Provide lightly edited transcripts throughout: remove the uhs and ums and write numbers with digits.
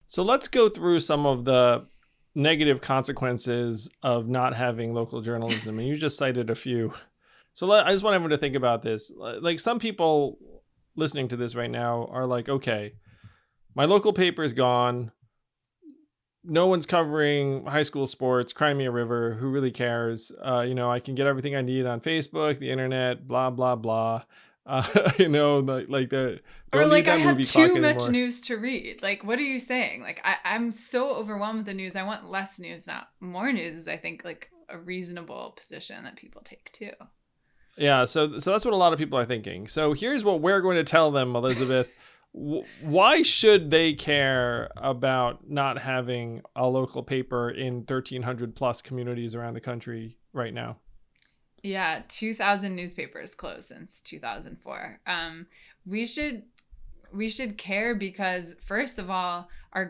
So let's go through some of the negative consequences of not having local journalism. And you just cited a few. So I just want everyone to think about this. Like some people listening to this right now are like, okay, my local paper is gone. No one's covering high school sports, Crimea River. Who really cares? I can get everything I need on Facebook, the internet, blah, blah, blah. Uh, like the Or don't like need I that have movie clock too much anymore. news to read. Like, what are you saying? Like, I'm so overwhelmed with the news. I want less news, not more news, is I think like a reasonable position that people take too. Yeah, so that's what a lot of people are thinking. So here's what we're going to tell them, Elizabeth. Why should they care about not having a local paper in 1,300 plus communities around the country right now? Yeah, 2,000 newspapers closed since 2004. We should care because first of all, our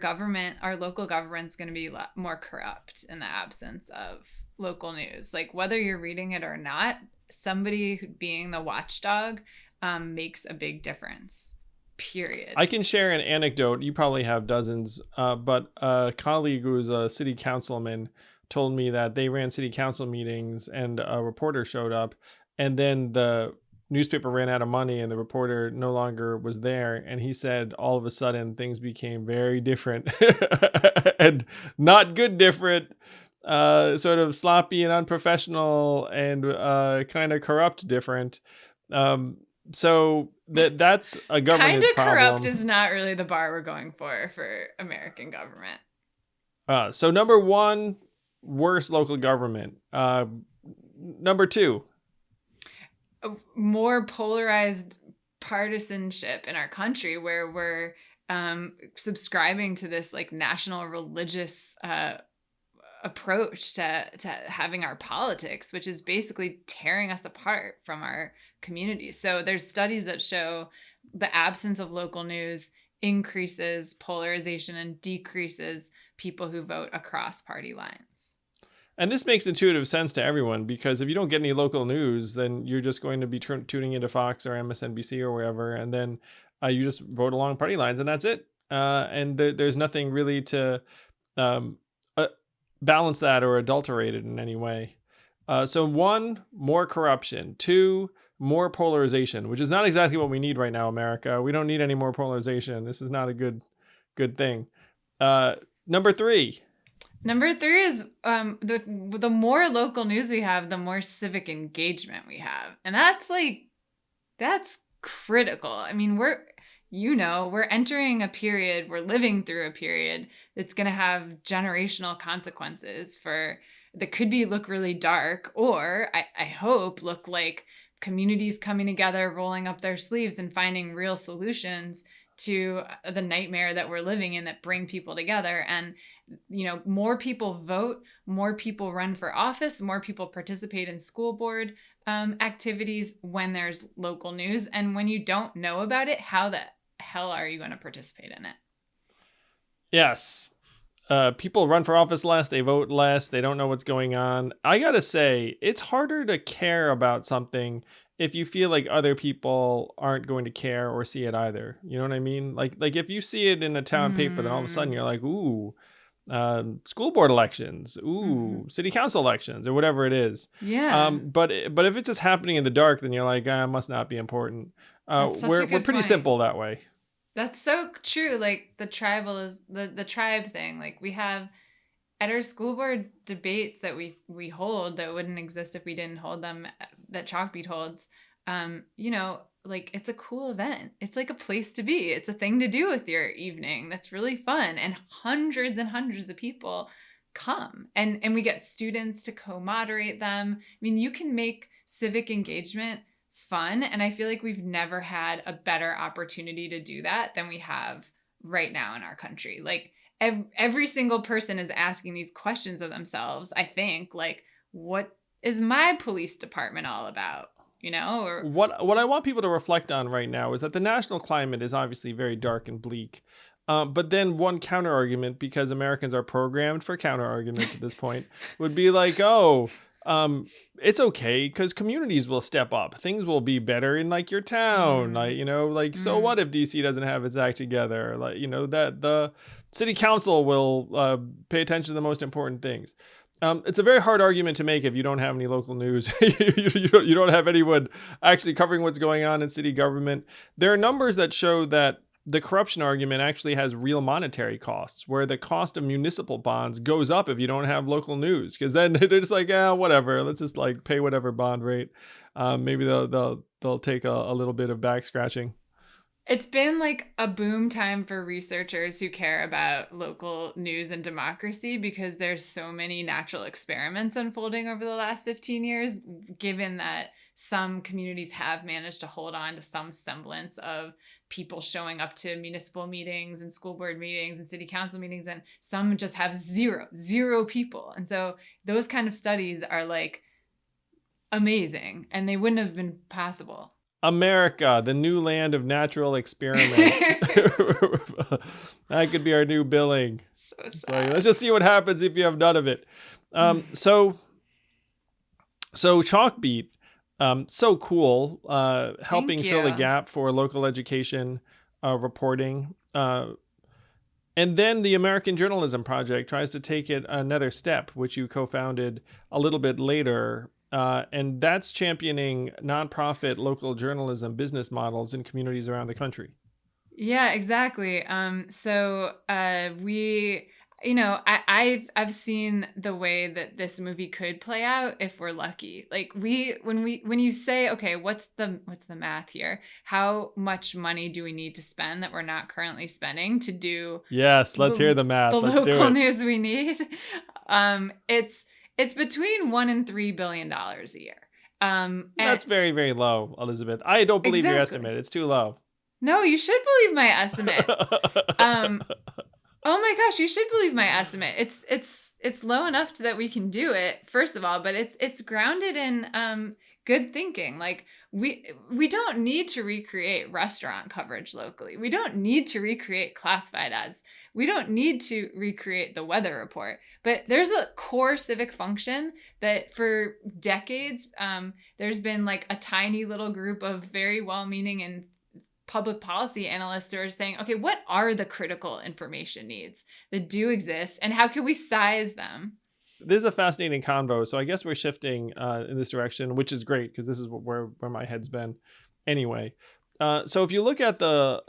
local government's going to be more corrupt in the absence of local news. Like whether you're reading it or not, somebody being the watchdog makes a big difference. Period. I can share an anecdote. You probably have dozens, but a colleague who's a city councilman told me that they ran city council meetings and a reporter showed up, and then the newspaper ran out of money and the reporter no longer was there. And he said all of a sudden things became very different and not good different, sort of sloppy and unprofessional and kind of corrupt different. So that's a Kind governance of corrupt problem. is not really the bar we're going for American government. So number one, worst local government. Number two, More polarized partisanship in our country where we're subscribing to this like national religious approach to having our politics, which is basically tearing us apart from our communities. So there's studies that show the absence of local news increases polarization and decreases people who vote across party lines. and this makes intuitive sense to everyone because if you don't get any local news, then you're just going to be tuning into Fox or MSNBC or wherever, and then you just vote along party lines, and that's it. And there's nothing really to um, uh, balance that or adulterate it in any way. So one, more corruption. Two, more polarization, which is not exactly what we need right now, America. We don't need any more polarization. This is not a good thing. Number three. Number three is the more local news we have, the more civic engagement we have. And that's critical. I mean, we're entering a period, we're living through a period that's going to have generational consequences that could look really dark, or I hope look like communities coming together, rolling up their sleeves and finding real solutions to the nightmare that we're living in that bring people together. And, more people vote, more people run for office, more people participate in school board activities when there's local news. And when you don't know about it, how the hell are you going to participate in it? Yes. People run for office less, they vote less, they don't know what's going on. I gotta say, it's harder to care about something if you feel like other people aren't going to care or see it either. You know what I mean? Like if you see it in a town paper, then all of a sudden you're like, ooh, school board elections, ooh, city council elections, or whatever it is. Yeah. But if it's just happening in the dark, then you're like, it must not be important. That's such a We're good pretty point. simple that way. That's so true. Like the tribe thing. Like we have at our school board debates that we hold that wouldn't exist if we didn't hold them, that Chalkbeat holds. Like it's a cool event. It's like a place to be. It's a thing to do with your evening. That's really fun, and hundreds of people come, and we get students to co-moderate them. I mean, you can make civic engagement fun, and I feel like we've never had a better opportunity to do that than we have right now in our country. Like every single person is asking these questions of themselves, I think, like, what is my police department all about? Or what I want people to reflect on right now is that the national climate is obviously very dark and bleak. But then one counter argument, because Americans are programmed for counter arguments at this point, would be like, it's okay because communities will step up. Things will be better in like your town. Like, Mm, like, so mm. what if DC doesn't have its act together? Like, that the city council will pay attention to the most important things. It's a very hard argument to make if you don't have any local news. You don't have anyone actually covering what's going on in city government. There are numbers that show that the corruption argument actually has real monetary costs, where the cost of municipal bonds goes up if you don't have local news, because then they're just like, yeah, whatever, let's just like pay whatever bond rate. Maybe they'll take a little bit of back scratching. It's been like a boom time for researchers who care about local news and democracy because there's so many natural experiments unfolding over the last 15 years, given that some communities have managed to hold on to some semblance of people showing up to municipal meetings and school board meetings and city council meetings, and some just have zero people. And so those kind of studies are like amazing, and they wouldn't have been possible. America, the new land of natural experiments. That could be our new billing. So It's like, let's sad. just see what happens if you have none of it. So Chalkbeat, so cool, Thank helping fill the you. gap for local education reporting. And then the American Journalism Project tries to take it another step, which you co-founded a little bit later. And that's championing nonprofit local journalism business models in communities around the country. Yeah, exactly. We, I've seen the way that this movie could play out if we're lucky. Like when you say, okay, what's the math here? How much money do we need to spend that we're not currently spending to do Yes, let's hear the the math. Let's do local it. news we need? It's between $1 and $3 billion a year. And That's very, very low, Elizabeth. I don't believe your exactly. estimate. It's too low. No, you should believe my estimate. Um, Oh my gosh, you should believe my estimate. It's low enough that we can do it, first of all, but it's grounded in good thinking. Like we don't need to recreate restaurant coverage locally. We don't need to recreate classified ads. We don't need to recreate the weather report. But there's a core civic function that for decades there's been like a tiny little group of very well-meaning and public policy analysts who are saying, okay, what are the critical information needs that do exist and how can we size them? This is a fascinating convo. So I guess we're shifting in this direction, which is great because this is where my head's been. Anyway, so if you look at the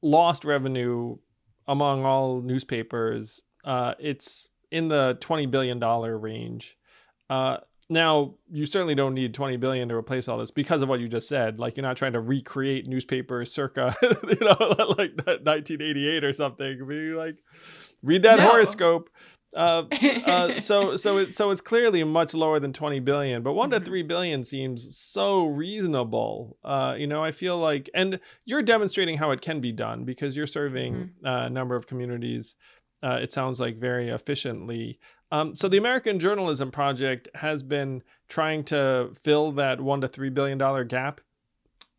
lost revenue among all newspapers, it's in the $20 billion range. Now, you certainly don't need 20 billion to replace all this because of what you just said. Like, you're not trying to recreate newspapers circa, like 1988 or something. Be like, read that No. horoscope. So it's clearly much lower than 20 billion, but 1 to 3 billion seems so reasonable. I feel like, and you're demonstrating how it can be done because you're serving a number of communities. It sounds like very efficiently. So the American Journalism Project has been trying to fill that $1 to $3 billion gap.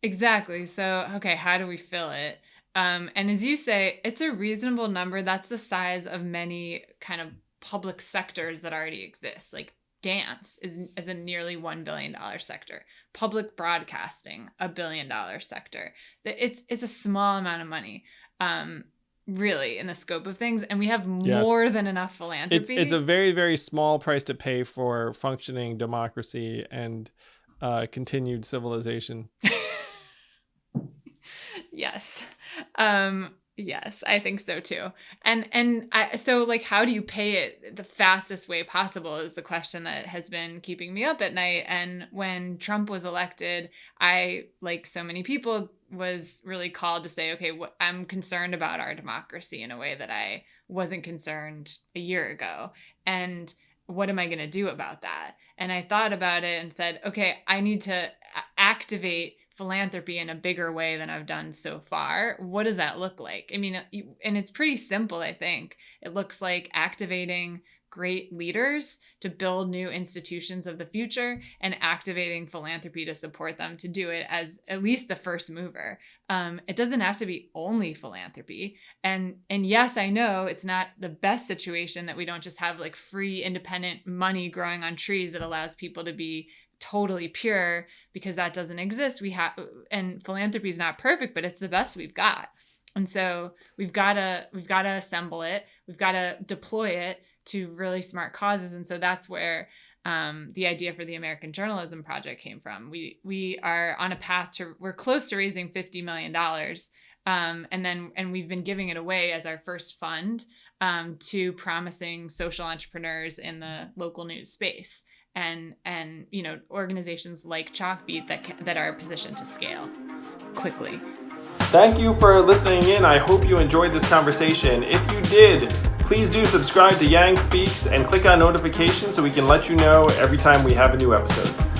Exactly. So, okay, how do we fill it? And as you say, it's a reasonable number. That's the size of many kind of public sectors that already exist. Like dance is a nearly $1 billion sector. Public broadcasting, $1 billion sector. It's a small amount of money. Really in the scope of things, and we have Yes. more than enough It's a philanthropy. very, very small price to pay for functioning democracy and continued civilization. Yes. Yes, I think so too. So like how do you pay it the fastest way possible is the question that has been keeping me up at night. And when Trump was elected, I, like so many people, was really called to say, okay, I'm concerned about our democracy in a way that I wasn't concerned a year ago. And what am I going to do about that? And I thought about it and said, okay, I need to activate philanthropy in a bigger way than I've done so far. What does that look like? I mean, and it's pretty simple, I think. It looks like activating great leaders to build new institutions of the future and activating philanthropy to support them to do it as at least the first mover. It doesn't have to be only philanthropy. And yes, I know it's not the best situation that we don't just have like free independent money growing on trees that allows people to be totally pure, because that doesn't exist. And philanthropy is not perfect, but it's the best we've got. And so we've got to assemble it. We've got to deploy it to really smart causes. And so that's where the idea for the American Journalism Project came from. We are on a path we're close to raising $50 million. And we've been giving it away as our first fund to promising social entrepreneurs in the local news space. And organizations like Chalkbeat that are positioned to scale quickly. Thank you for listening in. I hope you enjoyed this conversation. If you did, please do subscribe to Yang Speaks and click on notifications so we can let you know every time we have a new episode.